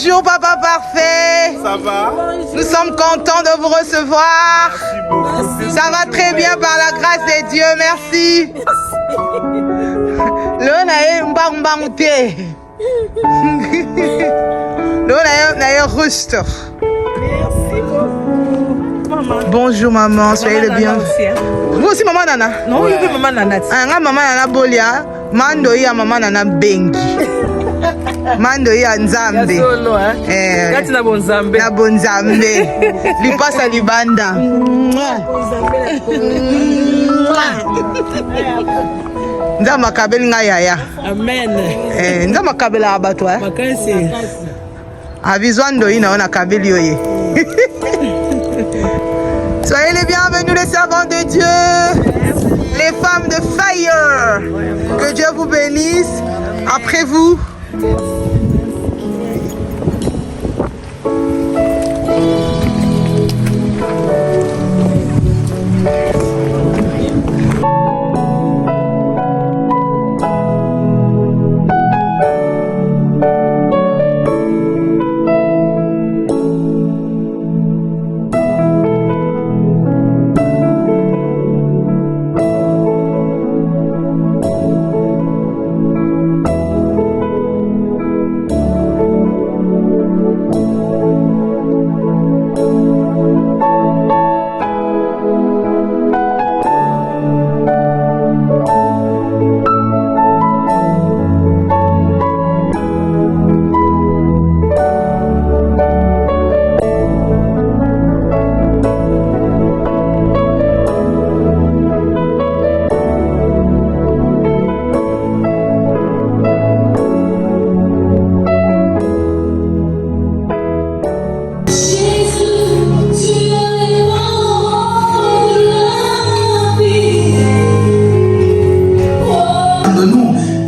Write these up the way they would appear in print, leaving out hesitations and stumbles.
Bonjour papa parfait. Ça va? Nous sommes contents de vous recevoir. Merci beaucoup. Ça va très bien par la grâce de Dieu. Merci. Bonjour maman, soyez le bienvenu. Vous aussi maman Nana? Non, oui, maman Nana. Maman Nana Bolia, mando ya maman Nana Bengi. Mando ya Nzambe. Kati na bonzambe. Na bonzambe. Lipasa libanda. Nza makabeli nga yaya. Amen. Nza makabela abato eh. Makansi. Avizwa ndo ina ona kabeli yoye. Soyez les bienvenus les servants de Dieu. Les femmes de fire. Que Dieu vous bénisse. Après vous.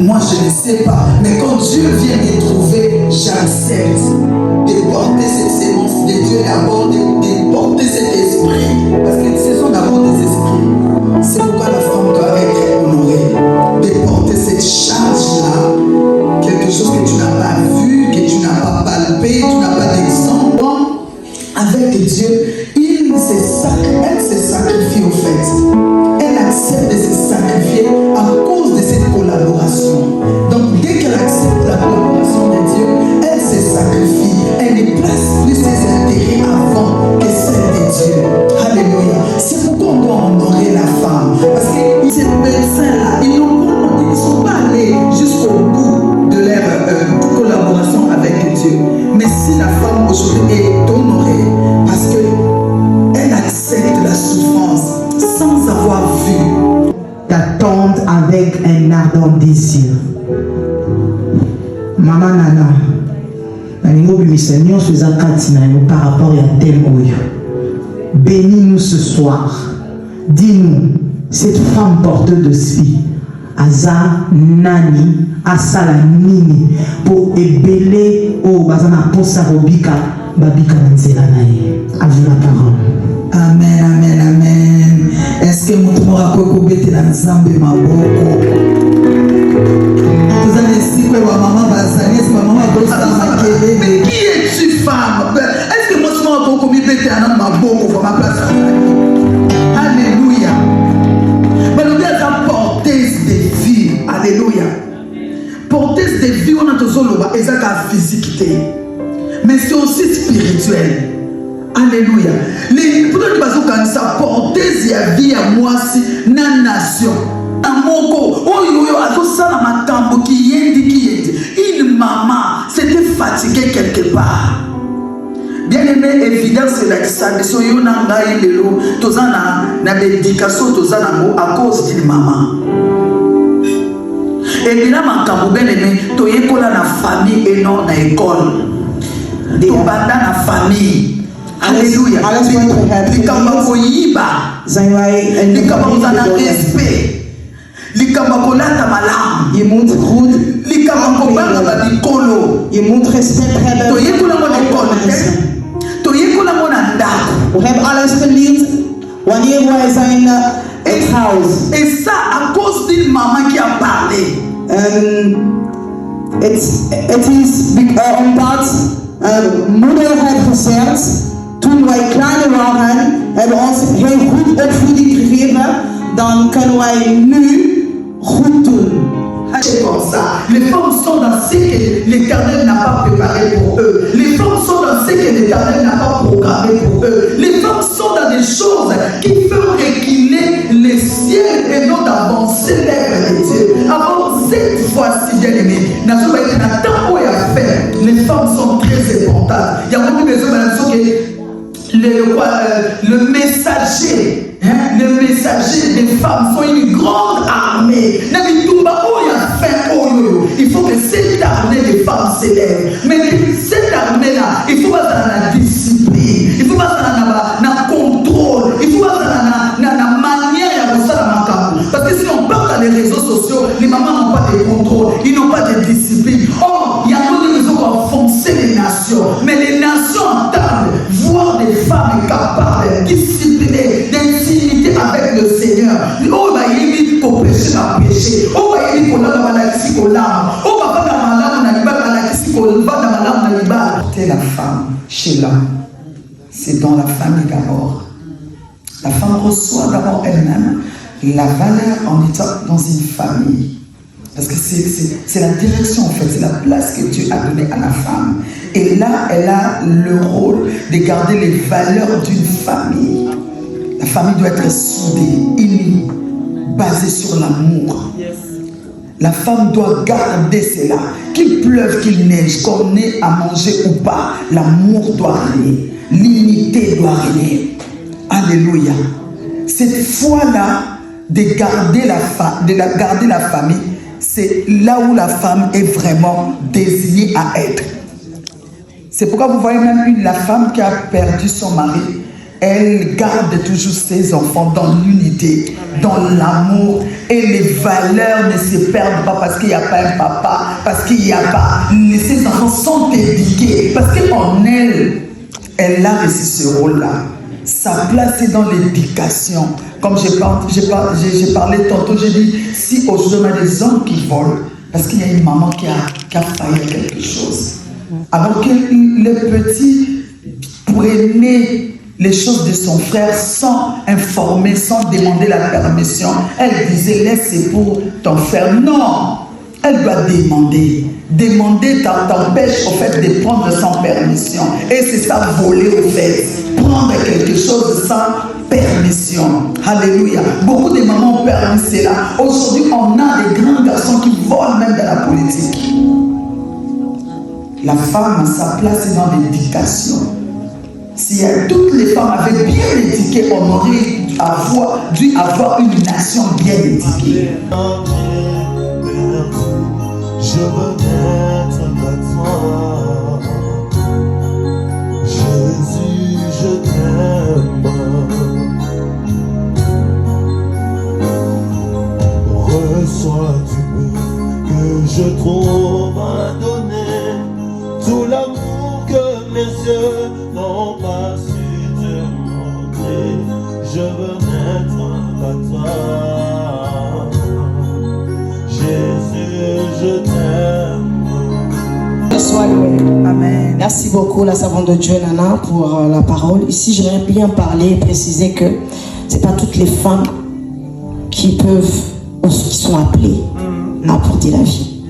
Moi je ne sais pas, mais quand Dieu vient me trouver, j'accepte de porter cette sémence de Dieu d'abord, de porter cet esprit, parce que ce sont d'abord des esprits. C'est pourquoi la femme doit être honorée, de porter cette charge-là, quelque chose que tu n'as pas vu, que tu n'as pas palpé, tu n'as pas d'exemple. Avec Dieu, elle se sacrifie au fait. Elle accepte de se sacrifier à cause de cette collaboration. Donc dès qu'elle accepte la collaboration de Dieu, elle se sacrifie. Elle ne place plus ses intérêts avant que celle de Dieu. Alléluia. C'est pourquoi on doit honorer la femme. Parce que ces médecins-là, ils ne sont pas allés jusqu'au bout de leur collaboration avec Dieu. Mais si la femme aujourd'hui est honorée, parce qu'elle accepte la souffrance sans avoir vu, t'attendre avec un ardent désir. Maman Nana, par rapport à tel oyo. Bénis-nous ce soir. Dis-nous, cette femme porteuse de vie, Aza Nani, Asala Nini, pour ébeler au Bazana Posa Robika, Babika Nzela Naye. À vous la parole. Amen, amen, amen. Est-ce que mon tour a cocobété la Nzambe Maboko? Vous allez ici, maman Bazani, maman Bazani, mais qui es-tu, femme? Est-ce que moi, je m'en vais cocobété à Maboko pour ma place? Alléluia. Mais nous devons porter des vies. Alléluia. Porter des vies, on a toujours le physique, mais c'est aussi spirituel. Alléluia. Les ça porter la vie à moi si na nation. Amoko, oyo atosala makambo qui yendi. Une maman s'était fatiguée quelque part. Bien aimé, évidence c'est la ça so yo na ngai lelo tozana na médication tozana à cause d'une maman. Et bien makambo bien aimé toyekola na famille et non na école. Tobanda na famille. Alléluia. Likamba koyiba. Likamba kozana respect. Likamba kolata malamu. Il montre route. Likamba kobanga babikolo. Il montre respect très bien. Toyekola mo école. Toyekola mo na ndako. We have alles geleerd wanneer wij zijn het huis. Et ça à cause d'une maman qui a parlé. It is omdat moeder heeft gezegd, toen wij kleiner waren, hebben ons heel goed opvoeding gegeven, dan kunnen wij nu goed doen. C'est comme ça. Les femmes sont dans ce que l'Éternel n'a pas préparé pour eux. Les femmes sont dans ce que l'Éternel n'a pas programmé pour eux. Les femmes sont dans des choses qui font reculer les ciels et non d'avancer vers les dieux. Alors, cette fois-ci, bien aimé, les femmes sont très importantes. Il y a beaucoup de besoin que le messager, le messager des femmes sont une grande armée. Il faut que cette armée des femmes s'élève. Mais cette armée-là, il faut pas dans la discipline, il faut pas dans le contrôle, il faut pas dans la manière de ça. Parce que si on parle dans les réseaux sociaux, les mamans n'ont pas de contrôle, ils n'ont pas de discipline. Or, il y a d'autres raisons pour enfoncer les nations. Mais les nations entendent voir des femmes capables, disciplinées, d'intimité avec le Seigneur. Oh, bah, il est pour pécher à pécher. Oh, bah, il est pour l'âme. Oh, bah, la femme chez l'homme, c'est dans la famille d'abord. La femme reçoit d'abord elle-même la valeur en étant dans une famille. Parce que c'est la direction en fait, c'est la place que Dieu a donnée à la femme. Et là, elle a le rôle de garder les valeurs d'une famille. La famille doit être soudée, unie, basée sur l'amour. La femme doit garder cela. Qu'il pleuve, qu'il neige, qu'on ait à manger ou pas, l'amour doit régner. L'unité doit régner. Alléluia. Cette foi-là, de garder la famille, c'est là où la femme est vraiment désignée à être. C'est pourquoi vous voyez même la femme qui a perdu son mari, elle garde toujours ses enfants dans l'unité, dans l'amour, et les valeurs ne se perdent pas parce qu'il n'y a pas un papa, parce qu'il n'y a pas. Ses enfants sont éduqués parce qu'en elle a reçu ce rôle-là. Sa place est dans l'éducation. Comme j'ai parlé tantôt, j'ai dit, si aujourd'hui on a des hommes qui volent, parce qu'il y a une maman qui a failli à quelque chose. Alors que le petit prenait les choses de son frère sans informer, sans demander la permission. Elle disait, laisse, c'est pour ton frère. Non, elle doit demander. Demander t'empêche au fait de prendre sans permission. Et c'est ça, voler au fait. Prendre quelque chose sans permission. Alléluia. Beaucoup de mamans ont permis cela. Aujourd'hui, on a des grands garçons qui volent même dans la politique. La femme, sa place est dans l'éducation. Si toutes les femmes avaient bien éduqué, on aurait dû avoir une nation bien éduquée. Je veux être à toi. Jésus, je t'aime. Reçois du peu que je trouve à donner, tout l'amour que mes yeux n'ont pas su te montrer. Je veux être à toi. Jésus, je t'aime. Sois loué. Amen. Merci beaucoup, la servante de Dieu, Nana, pour la parole. Ici, j'aimerais bien parler et préciser que ce n'est pas toutes les femmes qui peuvent, ou qui sont appelées à porter la vie.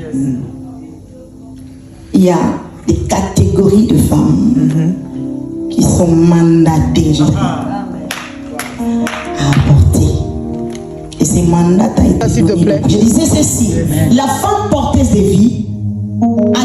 Il y a des catégories de femmes qui sont mandatées à apporter. Et ces mandats a été s'il te plaît. Je disais ceci, la femme porteuse de vie a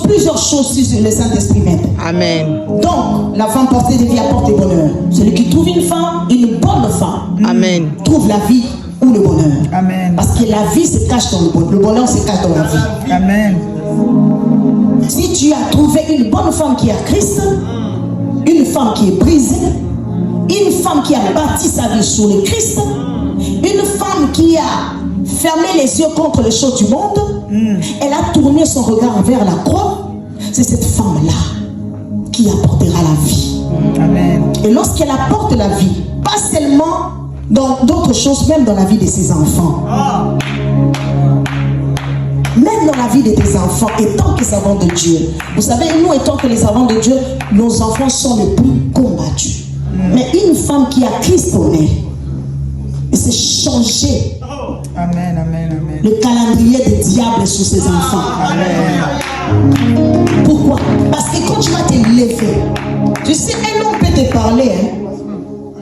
plusieurs choses sur le Saint-Esprit même. Amen. Donc, la femme porteuse de vie apporte le bonheur. Celui qui trouve une femme, une bonne femme, Amen. trouve la vie ou le bonheur. Amen. Parce que la vie se cache dans le bonheur. Le bonheur se cache dans la vie. Amen. Si tu as trouvé une bonne femme qui a Christ, une femme qui est brisée, une femme qui a bâti sa vie sur le Christ, une femme qui a fermé les yeux contre les choses du monde, elle a tourné son regard vers la croix, c'est cette femme-là qui apportera la vie. Amen. Et lorsqu'elle apporte la vie, pas seulement dans d'autres choses, même dans la vie de ses enfants. même dans la vie de tes enfants, étant que servants de Dieu. Vous savez, nous étant que les servants de Dieu, nos enfants sont les plus combattus. Mais une femme qui a Christ en elle, et c'est changer Amen, amen, amen. le calendrier des diables sur ses enfants. Amen. Pourquoi? Parce que quand tu vas te lever, tu sais, un homme peut te parler, hein,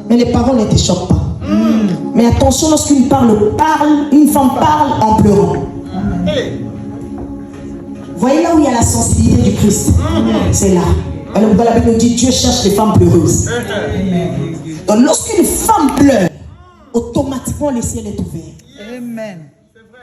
mais les paroles ne te choquent pas. Mais attention, lorsqu'une une femme parle en pleurant. Voyez là où il y a la sensibilité du Christ. C'est là. Alors, la Bible nous dit, Dieu cherche les femmes pleureuses. Donc lorsqu'une femme pleure, automatiquement le ciel est ouvert. Amen.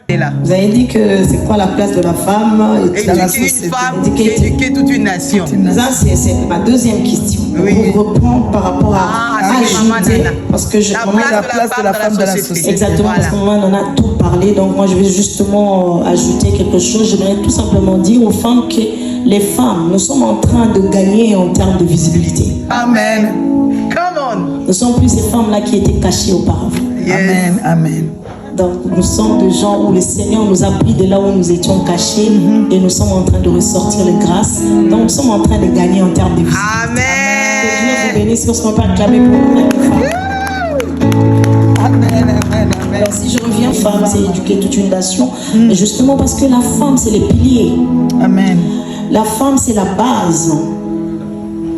Et là. Vous avez dit que c'est quoi la place de la femme dans la Éduquer société? une femme, éduquer toute une nation. Ça, c'est ma deuxième question. Oui. On reprend par rapport à ajouter, parce que la place de la femme dans la société. Exactement, Voilà. parce qu'on en a tout parlé. Donc moi, je vais justement ajouter quelque chose. J'aimerais tout simplement dire aux femmes que les femmes, nous sommes en train de gagner en termes de visibilité. Amen. Come on. Nous ne sommes plus ces femmes-là qui étaient cachées auparavant. Yes. Amen, amen. Donc nous sommes des gens où le Seigneur nous a pris de là où nous étions cachés et nous sommes en train de ressortir les grâces. Donc nous sommes en train de gagner en termes de visibilité. Amen. Que Dieu vous bénisse, parce qu'on ne peut pas acclamer pour nous. Amen, amen, amen. Alors, si je reviens, femme, c'est éduquer toute une nation. Mais justement parce que la femme, c'est les piliers. Amen. La femme, c'est la base.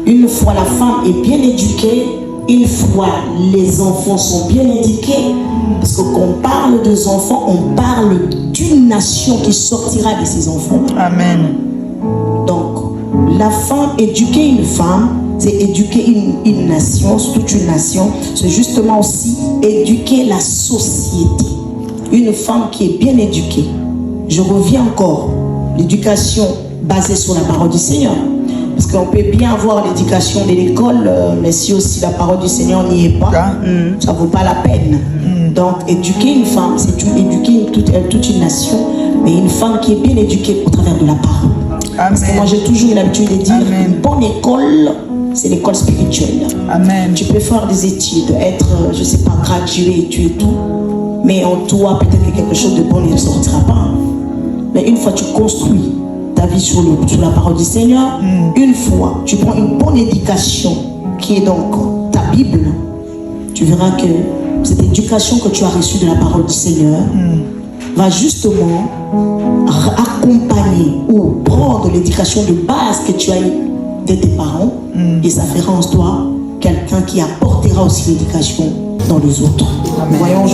Une fois la femme est bien éduquée, une fois les enfants sont bien éduqués, parce que quand on parle des enfants, on parle d'une nation qui sortira de ses enfants. Amen. Donc, la femme, éduquer une femme, c'est éduquer une nation, toute une nation. C'est justement aussi éduquer la société. Une femme qui est bien éduquée. Je reviens encore, l'éducation basée sur la parole du Seigneur. Parce qu'on peut bien avoir l'éducation de l'école, mais si aussi la parole du Seigneur n'y est pas, ça ne vaut pas la peine. Donc, éduquer une femme, c'est éduquer toute une nation, mais une femme qui est bien éduquée au travers de la parole. Amen. Parce que moi, j'ai toujours eu l'habitude de dire, Amen. une bonne école, c'est l'école spirituelle. Amen. Tu peux faire des études, être, je ne sais pas, gradué, tu es tout, mais en toi, peut-être que quelque chose de bon ne sortira pas. Mais une fois tu construis ta vie sur la parole du Seigneur, une fois tu prends une bonne éducation qui est donc ta Bible, tu verras que cette éducation que tu as reçue de la parole du Seigneur va justement accompagner ou prendre l'éducation de base que tu as eue de tes parents et ça fera en toi quelqu'un qui apportera aussi l'éducation dans les autres. Voyons.